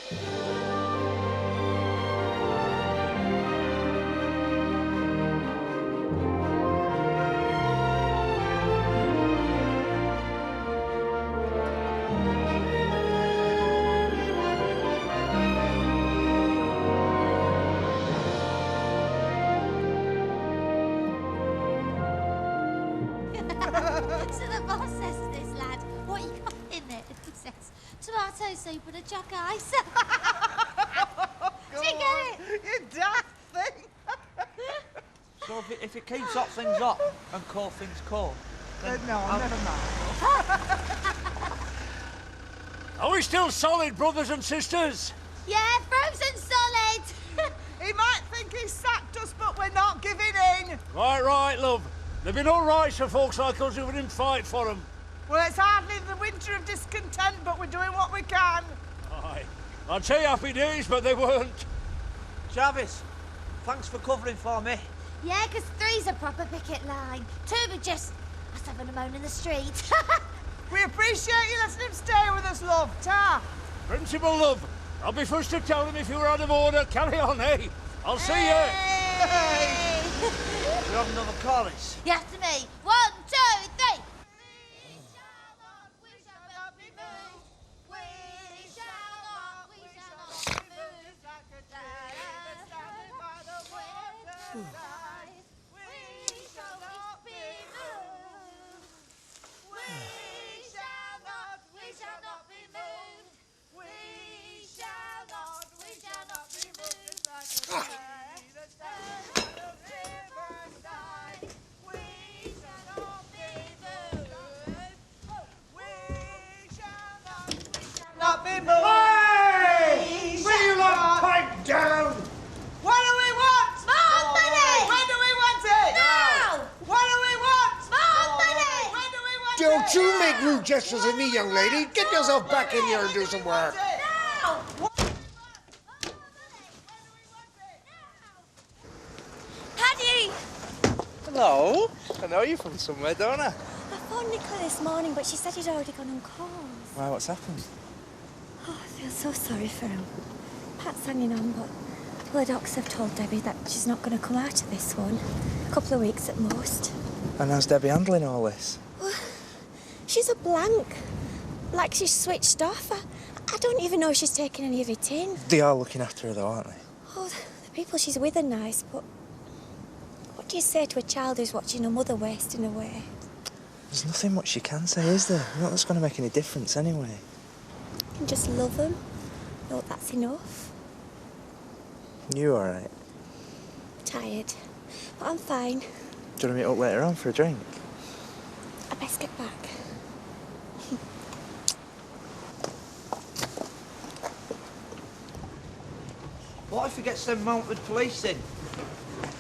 So the boss says to this lad, what you got in there? He says, tomato soup and a jug ice. Do you get it? You daft thing. So if it keeps hot things hot and cold things cold, then... No, never mind. Are we still solid, brothers and sisters? Yeah, frozen solid. He might think he's sacked us, but we're not giving in. Right, love. They've been all right for folks like us who didn't fight for them. Well, it's hardly the winter of discontent, but we're doing what we can. Aye. I'd say happy days, but they weren't. Travis, thanks for covering for me. Yeah, 'cause 3's a proper picket line. 2 were just us having a moan in the street. We appreciate you letting him stay with us, love. Ta. Principal, love. I'll be first to tell him if you were out of order. Carry on, eh? I'll see you. Hey. You have another chorus? You have to me. 1, 2, 3. We shall not be moved. We shall not be moved. Like a tree standing by the waterside. We shall not be moved. We shall not be moved. We shall not be moved. Like a tree that stands by the riverside. We shall not be moved. We shall Not be moved. Hey! Will you not pipe down? What do we want? More money! When do we want it? Now! What do we want? More money! When do we want it? Don't you make rude gestures at me, young lady. Get yourself back in here and do some work. Now! Paddy! Hello. I know you from somewhere, don't I? I phoned Nicola this morning, but she said he'd already gone on calls. Why, what's happened? Oh, I feel so sorry for him. Pat's hanging on, but well, the docs have told Debbie that she's not going to come out of this one. A couple of weeks at most. And how's Debbie handling all this? Well, she's a blank. Like she's switched off. I don't even know if she's taken any of it in. They are looking after her, though, aren't they? Oh, the people she's with are nice, but what do you say to a child who's watching her mother wasting away? There's nothing much you can say, is there? Not that's going to make any difference anyway. You can just love them. No, that's enough. You all right? Tired, but I'm fine. Do you want to meet up later on for a drink? I best get back. What if he gets them mounted police in?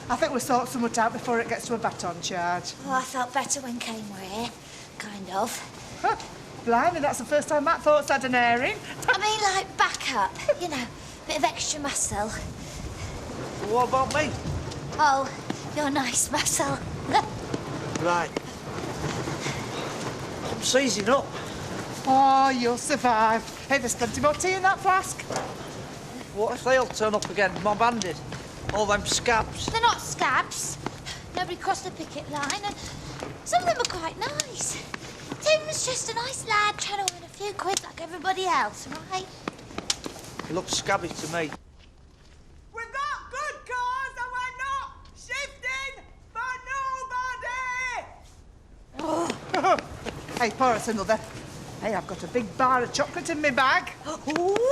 I think we'll sort something out before it gets to a baton charge. Oh, I felt better when Kane were here. Kind of. Huh. Blimey, that's the first time Matt thought's had an airing. I mean, like, backup. You know, bit of extra muscle. What about me? Oh, you're nice muscle. Right. I'm seizing up. Oh, you'll survive. Hey, there's plenty more tea in that flask. What if they all turn up again, mob-handed? All them scabs. They're not scabs. Nobody crossed the picket line, and some of them are quite nice. Tim's just a nice lad trying to earn a few quid like everybody else, right? He looks scabby to me. We've got good cause and we're not shifting for nobody. Oh. Hey, pour us another. Hey, I've got a big bar of chocolate in my bag. Ooh!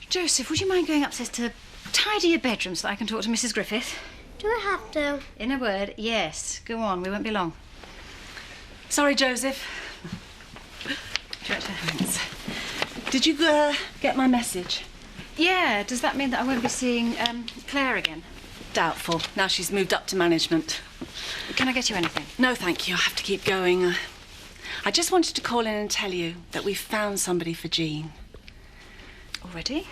Joseph, would you mind going upstairs to tidy your bedroom so that I can talk to Mrs. Griffith? Do I have to? In a word, yes. Go on, we won't be long. Sorry, Joseph. Thanks. Did you get my message? Yeah, does that mean that I won't be seeing Claire again? Doubtful. Now she's moved up to management. Can I get you anything? No, thank you. I have to keep going. I just wanted to call in and tell you that we've found somebody for Jean. Already?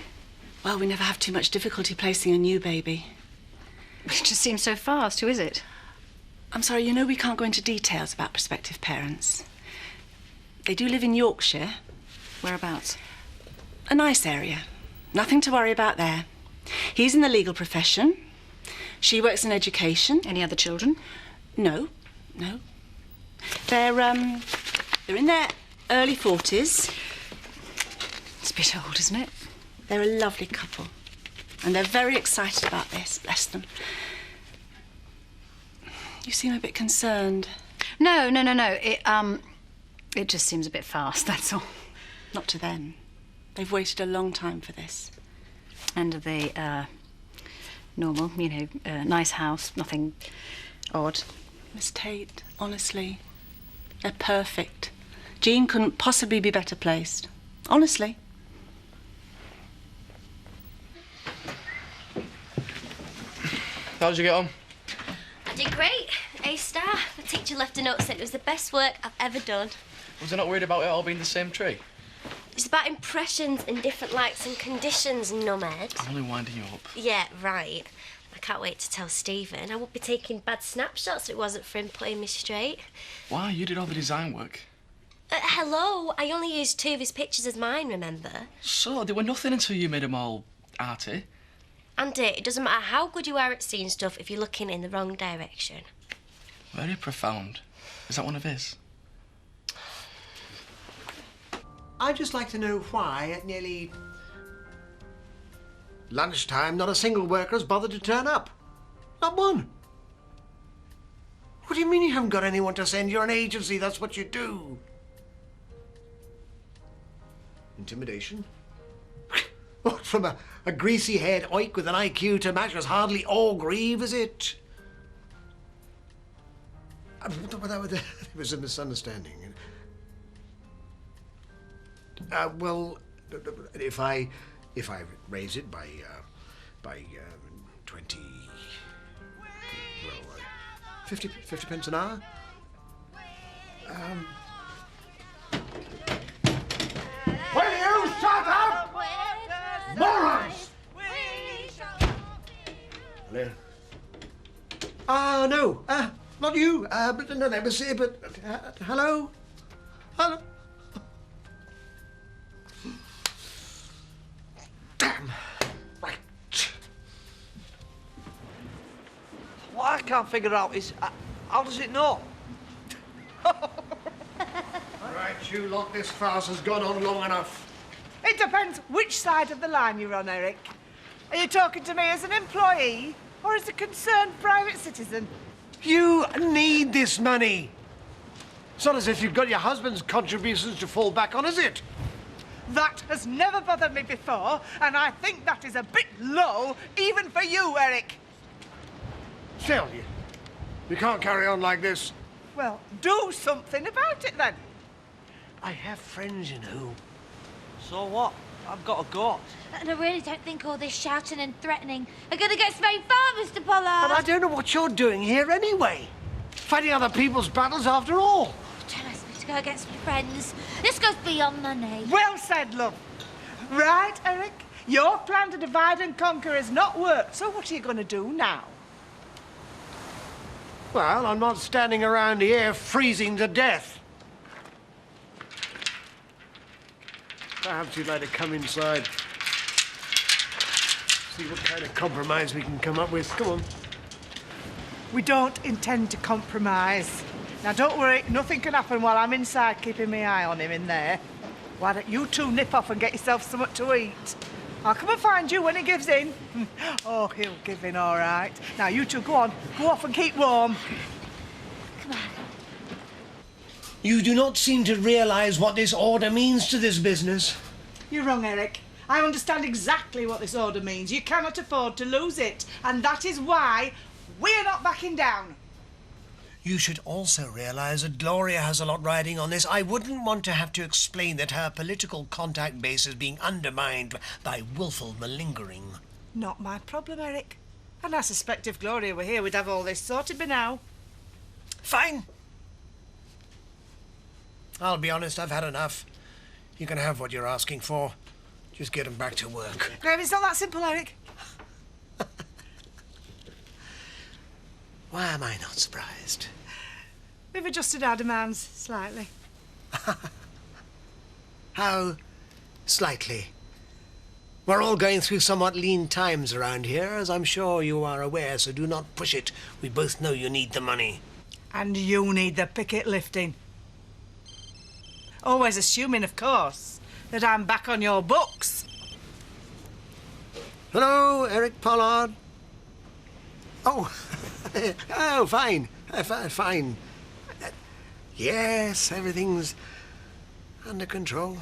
Well, we never have too much difficulty placing a new baby. It just seems so fast. Who is it? I'm sorry, you know we can't go into details about prospective parents. They do live in Yorkshire. Whereabouts? A nice area. Nothing to worry about there. He's in the legal profession. She works in education. Any other children? No. They're in their early 40s. It's a bit old, isn't it? They're a lovely couple. And they're very excited about this, bless them. You seem a bit concerned. No. It just seems a bit fast, that's all. Not to them. They've waited a long time for this. And they, normal, nice house, nothing odd. Miss Tate, honestly, they're perfect. Jean couldn't possibly be better placed. Honestly. How did you get on? I did great. A-star. The teacher left a note saying it was the best work I've ever done. Was I not worried about it all being the same tree? It's about impressions and different lights and conditions, numbhead. I'm only winding you up. Yeah, right. I can't wait to tell Stephen. I would be taking bad snapshots if it wasn't for him putting me straight. Why? You did all the design work. Hello, I only used 2 of his pictures as mine, remember? So, they were nothing until you made them all arty. Andy, it doesn't matter how good you are at seeing stuff if you're looking in the wrong direction. Very profound. Is that one of his? I'd just like to know why at nearly lunchtime not a single worker has bothered to turn up. Not one. What do you mean you haven't got anyone to send? You're an agency, that's what you do. Intimidation? What, from a greasy head oik with an IQ to match was hardly Orgreave, is it? It was a misunderstanding. Well, if I raise it by 20, well, 50 pence an hour. Will you shut up? Morons! Hello? No, not you. But no, that was it. But hello, hello. Damn. Right. What I can't figure out is, how does it know? Right, you lot, this farce has gone on long enough. It depends which side of the line you're on, Eric. Are you talking to me as an employee or as a concerned private citizen? You need this money. It's not as if you've got your husband's contributions to fall back on, is it? That has never bothered me before, and I think that is a bit low, even for you, Eric. Still, you can't carry on like this. Well, do something about it, then. I have friends, you know. So what? I've got a goat. And I really don't think all this shouting and threatening are going to get us very far, Mr. Pollard. But I don't know what you're doing here anyway. Fighting other people's battles after all. Tell us to go against my friends. This goes beyond money. Well said, love. Right, Eric? Your plan to divide and conquer has not worked, so what are you going to do now? Well, I'm not standing around here freezing to death. Perhaps you'd like to come inside. See what kind of compromise we can come up with. Come on. We don't intend to compromise. Now, don't worry, nothing can happen while I'm inside keeping my eye on him in there. Why don't you two nip off and get yourself something to eat? I'll come and find you when he gives in. Oh, he'll give in all right. Now, you two go on. Go off and keep warm. Come on. You do not seem to realise what this order means to this business. You're wrong, Eric. I understand exactly what this order means. You cannot afford to lose it. And that is why we're not backing down. You should also realise that Gloria has a lot riding on this. I wouldn't want to have to explain that her political contact base is being undermined by willful malingering. Not my problem, Eric. And I suspect if Gloria were here, we'd have all this sorted by now. Fine. I'll be honest, I've had enough. You can have what you're asking for. Just get them back to work. No, it's not that simple, Eric. Why am I not surprised? We've adjusted our demands slightly. How slightly? We're all going through somewhat lean times around here, as I'm sure you are aware, so do not push it. We both know you need the money. And you need the picket lifting. Always assuming, of course, that I'm back on your books. Hello, Eric Pollard. Oh, oh, fine, fine. Yes, everything's under control.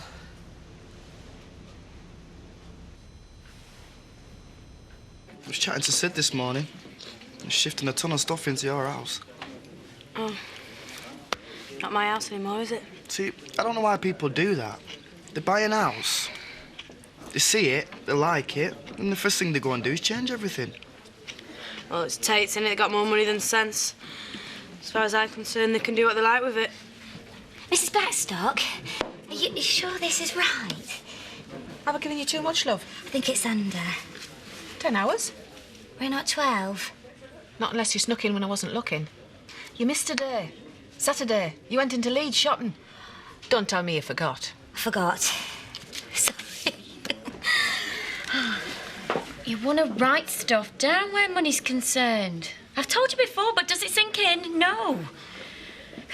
I was chatting to Sid this morning. He's shifting a ton of stuff into your house. Oh. Not my house anymore, is it? See, I don't know why people do that. They buy an house, they see it, they like it, and the first thing they go and do is change everything. Well, it's Tate's, innit? They got more money than sense. As far as I'm concerned, they can do what they like with it. Mrs. Blackstock, are you sure this is right? Have I given you too much, love? I think it's under. 10 hours? We're not 12. Not unless you snuck in when I wasn't looking. You missed a day. Saturday. You went into Leeds shopping. Don't tell me you forgot. I forgot. Sorry. You want to write stuff down where money's concerned. I've told you before, but does it sink in? No.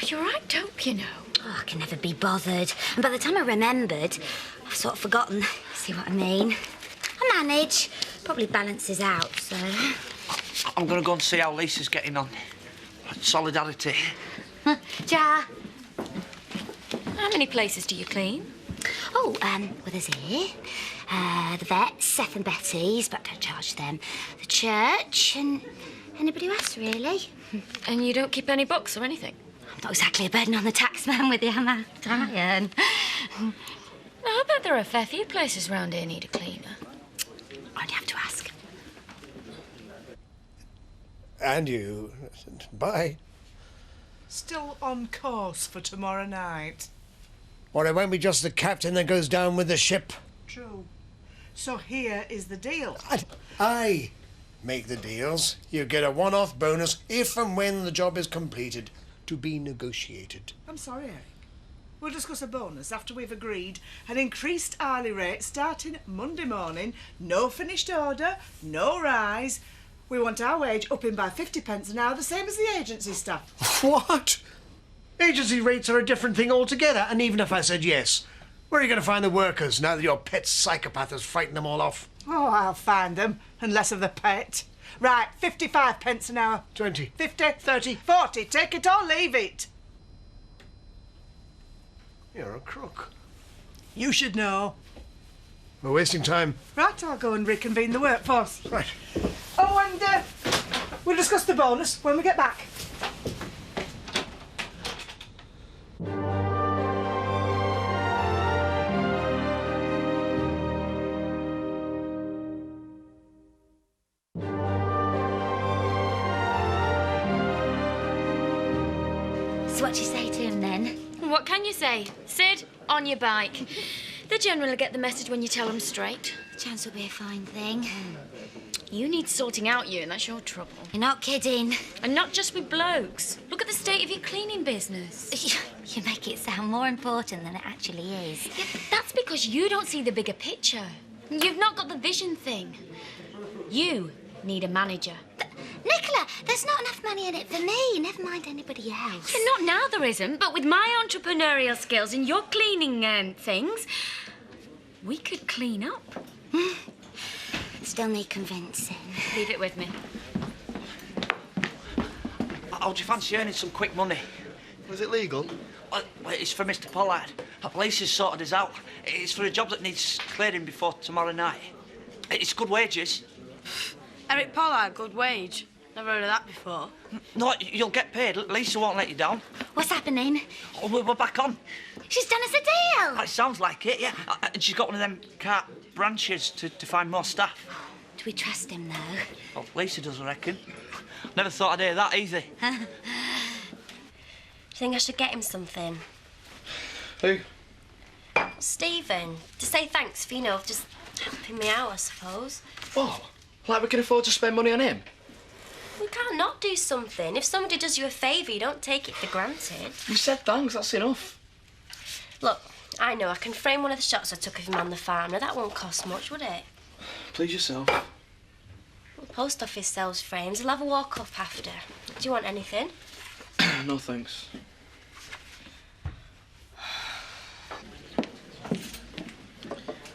You're right, dope, you know. Oh, I can never be bothered. And by the time I remembered, I've sort of forgotten. See what I mean? I manage. Probably balances out, so... I'm going to go and see how Lisa's getting on. Solidarity. Ja. How many places do you clean? Oh, well, there's here. The vet, Seth and Betty's, but don't charge them. The church, and anybody else, really. And you don't keep any books or anything? I'm not exactly a burden on the taxman with you, am I, Diane? No, I bet there are a fair few places round here need a cleaner. I'd have to ask. And you. Bye. Still on course for tomorrow night. Or it won't be just the captain that goes down with the ship. True. So here is the deal. I make the deals. You get a one-off bonus if and when the job is completed, to be negotiated. I'm sorry, Eric. We'll discuss a bonus after we've agreed an increased hourly rate starting Monday morning. No finished order, no rise. We want our wage up in by 50p an hour, the same as the agency staff. What? Agency rates are a different thing altogether, and even if I said yes, where are you going to find the workers now that your pet psychopath has frightened them all off? Oh, I'll find them, and less of the pet. Right, 55p an hour. 20. 50, 30, 40. Take it or leave it. You're a crook. You should know. We're wasting time. Right, I'll go and reconvene the workforce. Right. Oh, and we'll discuss the bonus when we get back. So what do you say to him then? What can you say? Sid, on your bike. They generally get the message when you tell them straight. Chance will be a fine thing. You need sorting out, you, and that's your trouble. You're not kidding. And not just with blokes. Look at the state of your cleaning business. You make it sound more important than it actually is. Yeah, but that's because you don't see the bigger picture. You've not got the vision thing. You need a manager. Nicola, there's not enough money in it for me, never mind anybody else. Yeah, not now there isn't, but with my entrepreneurial skills and your cleaning things, we could clean up. Still need convincing. Leave it with me. How do you fancy earning some quick money? Was it legal? Well, it's for Mr. Pollard. Lisa's sorted us out. It's for a job that needs clearing before tomorrow night. It's good wages. Eric Pollard, good wage. Never heard of that before. No, you'll get paid. Lisa won't let you down. What's happening? Oh, we're back on. She's done us a deal. It sounds like it, yeah. And she's got one of them carte branches to find more staff. Do we trust him, though? Well, Lisa does, I reckon. Never thought I'd hear that either. Do you think I should get him something? Who? Stephen. To say thanks for, just helping me out, I suppose. What? Like we can afford to spend money on him? We can't not do something. If somebody does you a favour, you don't take it for granted. You said thanks, that's enough. Look, I know I can frame one of the shots I took of him on the farm. Now, that won't cost much, would it? Please yourself. The post office sells frames. I'll have a walk up after. Do you want anything? No, thanks.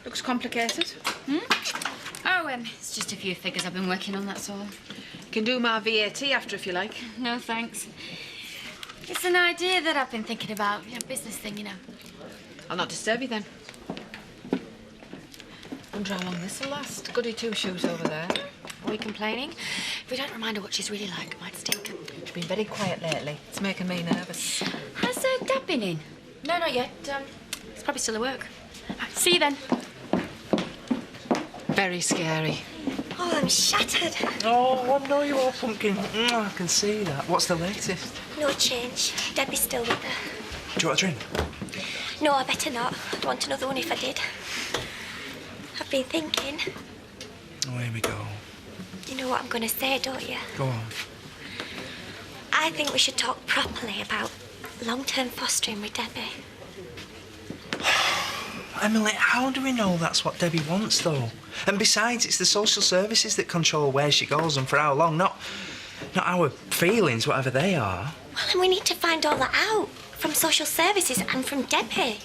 Looks complicated. Oh, it's just a few figures I've been working on, that's all. You can do my VAT after if you like. No, thanks. It's an idea that I've been thinking about, business thing, I'll not disturb you then. Wonder how long this'll last. Goody two-shoes over there. Are we complaining? If we don't remind her what she's really like, it might stink. She's been very quiet lately. It's making me nervous. Has Dad been in? No, not yet. He's probably still at work. Right, see you then. Very scary. Oh, I'm shattered. Oh, I know you are, Pumpkin. I can see that. What's the latest? No change. Debbie's still with her. Do you want a drink? No, I better not. I'd want another one if I did. I've been thinking. Oh, here we go. You know what I'm going to say, don't you? Go on. I think we should talk properly about long-term fostering with Debbie. Emily, how do we know that's what Debbie wants, though? And besides, it's the social services that control where she goes and for how long, not our feelings, whatever they are. Well, and we need to find all that out from social services and from Debbie.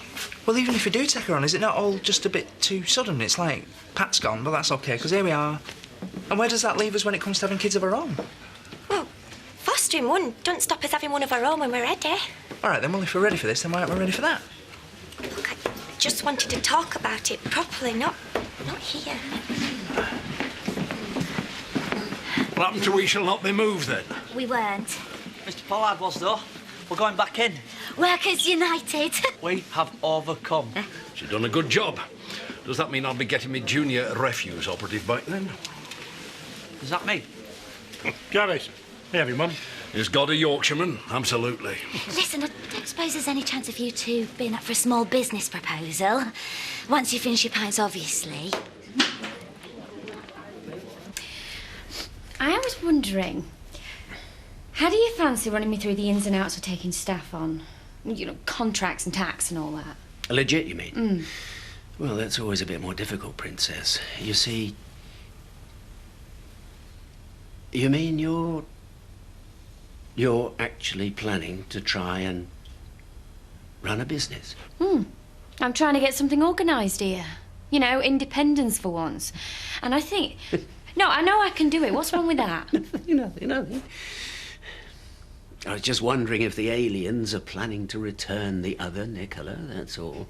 Well, even if we do take her on, is it not all just a bit too sudden? It's like, Pat's gone, but that's OK, because here we are. And where does that leave us when it comes to having kids of our own? Well, fostering one don't stop us having one of our own when we're ready. All right, then, well, if we're ready for this, then why aren't we ready for that? Look, I just wanted to talk about it properly, not here. What happened to we shall not be moved, then? We weren't. Mr. Pollard was, though. We're going back in. Workers United. We have overcome. She's done a good job. Does that mean I'll be getting me junior refuse operative back then? Does that mean? Jarvis, hey, have you, Mum? Is God a Yorkshireman? Absolutely. Listen, I don't suppose there's any chance of you two being up for a small business proposal. Once you finish your pints, obviously. I was wondering, how do you fancy running me through the ins and outs of taking staff on? Contracts and tax and all that. Legit, you mean? Well, that's always a bit more difficult, Princess. You see... You mean you're actually planning to try and run a business? I'm trying to get something organised here. Independence for once. And I think... No, I know I can do it. What's wrong with that? Nothing. I was just wondering if the aliens are planning to return the other Nicola, that's all.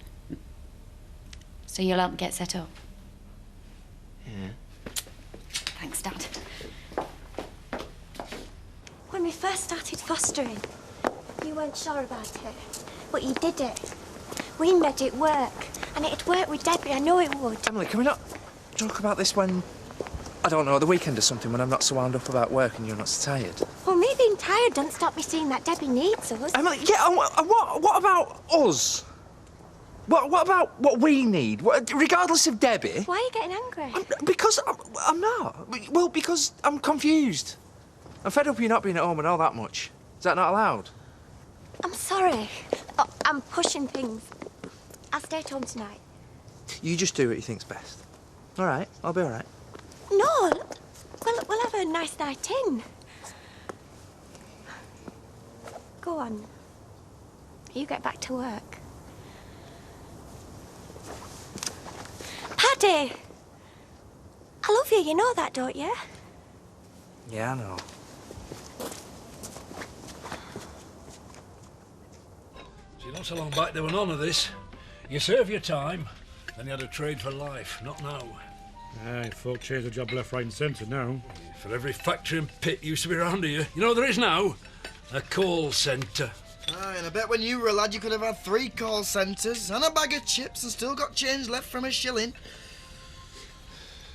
So you'll help me get set up? Yeah. Thanks, Dad. When we first started fostering, you weren't sure about it, but you did it. We made it work, and it'd work with Debbie, I know it would. Emily, can we not talk about this when, I don't know, the weekend or something, when I'm not so wound up about work and you're not so tired? Well, me being tired doesn't stop me seeing that Debbie needs us. Emily, yeah, what about us? What about what we need, regardless of Debbie? Why are you getting angry? Because I'm not. Well, because I'm confused. I'm fed up of you not being at home and all that much. Is that not allowed? I'm sorry. Oh, I'm pushing things. I'll stay at home tonight. You just do what you think's best. All right, I'll be all right. No, we'll have a nice night in. Go on. You get back to work. Paddy! I love you know that, don't you? Yeah, I know. See, not so long back there were none of this. You serve your time, then you had a trade for life, not now. Aye, folk chase a job left, right and centre now. For every factory and pit used to be around here, you know what there is now? A call centre. Aye, and I bet when you were a lad you could have had 3 call centres and a bag of chips and still got change left from a shilling.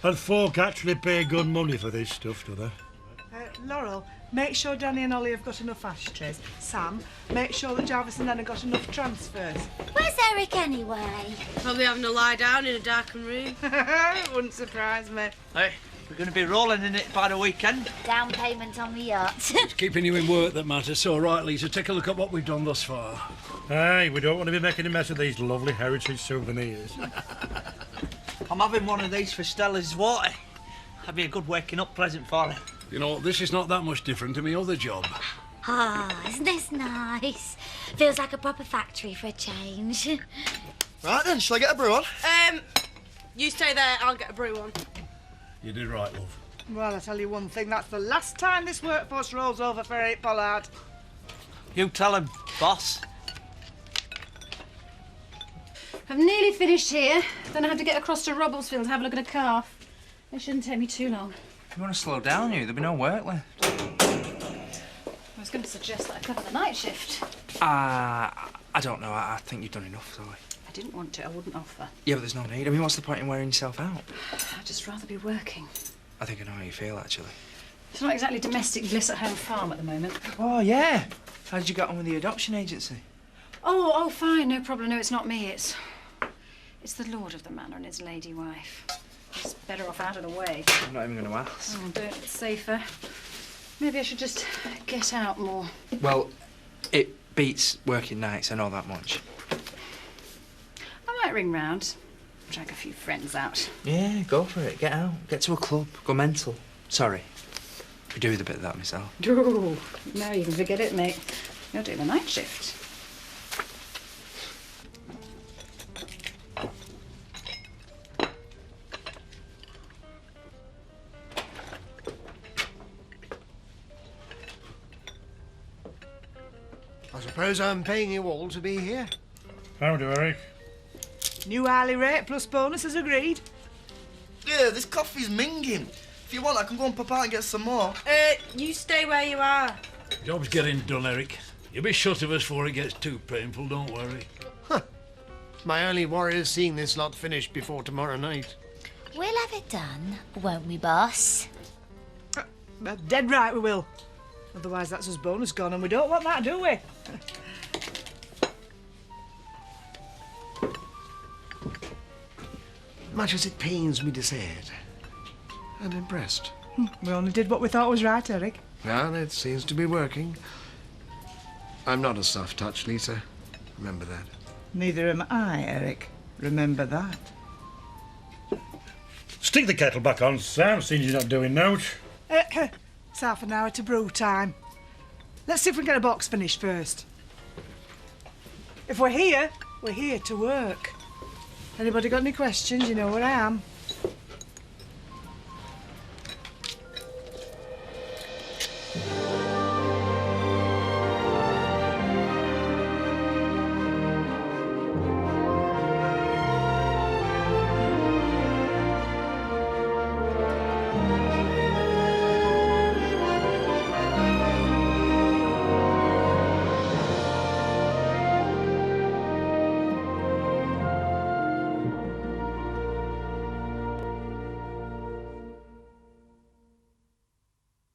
And folk actually pay good money for this stuff, do they? Laurel, make sure Danny and Ollie have got enough ashtrays. Sam, make sure that Jarvis and Nan have got enough transfers. Where's Eric anyway? Probably having a lie down in a darkened room. It wouldn't surprise me. Hey, we're going to be rolling in it by the weekend. Down payment on the yacht. It's keeping you in work that matters. So, right, Lisa, take a look at what we've done thus far. Aye, we don't want to be making a mess of these lovely heritage souvenirs. I'm having one of these for Stella's water. That'd be a good waking up present for her. You know, this is not that much different to my other job. Ah, isn't this nice? Feels like a proper factory for a change. Right then, shall I get a brew on? You stay there, I'll get a brew on. You did right, love. Well, I tell you one thing, that's the last time this workforce rolls over for Eric Pollard. You tell him, boss. I've nearly finished here. Then I have to get across to Robblesfield to have a look at a calf. It shouldn't take me too long. If you want to slow down, there'll be no work left. I was going to suggest that I cover the night shift. I don't know. I think you've done enough, Zoe. I didn't want to, I wouldn't offer. Yeah, but there's no need. I mean, what's the point in wearing yourself out? I'd just rather be working. I think I know how you feel, actually. It's not exactly domestic bliss at home farm at the moment. Oh, yeah. How did you get on with the adoption agency? Oh, fine, no problem. No, it's not me. It's the lord of the manor and his lady wife. He's better off out of the way. I'm not even going to ask. Oh, don't. It's safer. Maybe I should just get out more. Well, it beats working nights, I know that much. I might ring round, drag a few friends out. Yeah, go for it. Get out. Get to a club. Go mental. Sorry. I do the bit of that myself. Oh, no, you can forget it, mate. You're doing the night shift. I suppose I'm paying you all to be here. Howdy, Eric. New hourly rate plus bonus as agreed. Yeah, this coffee's minging. If you want, I can go and pop out and get some more. You stay where you are. Job's getting done, Eric. You'll be shut of us before it gets too painful, don't worry. My only worry is seeing this lot finished before tomorrow night. We'll have it done, won't we, boss? Dead right we will. Otherwise that's us bonus gone and we don't want that, do we? Much as it pains me to say it, I'm impressed. We only did what we thought was right, Eric. Well, it seems to be working. I'm not a soft touch, Lisa. Remember that. Neither am I, Eric. Remember that. Stick the kettle back on, Sam, seeing you're not doing note. It's half an hour to brew time. Let's see if we can get a box finished first. If we're here to work. Anybody got any questions? You know where I am.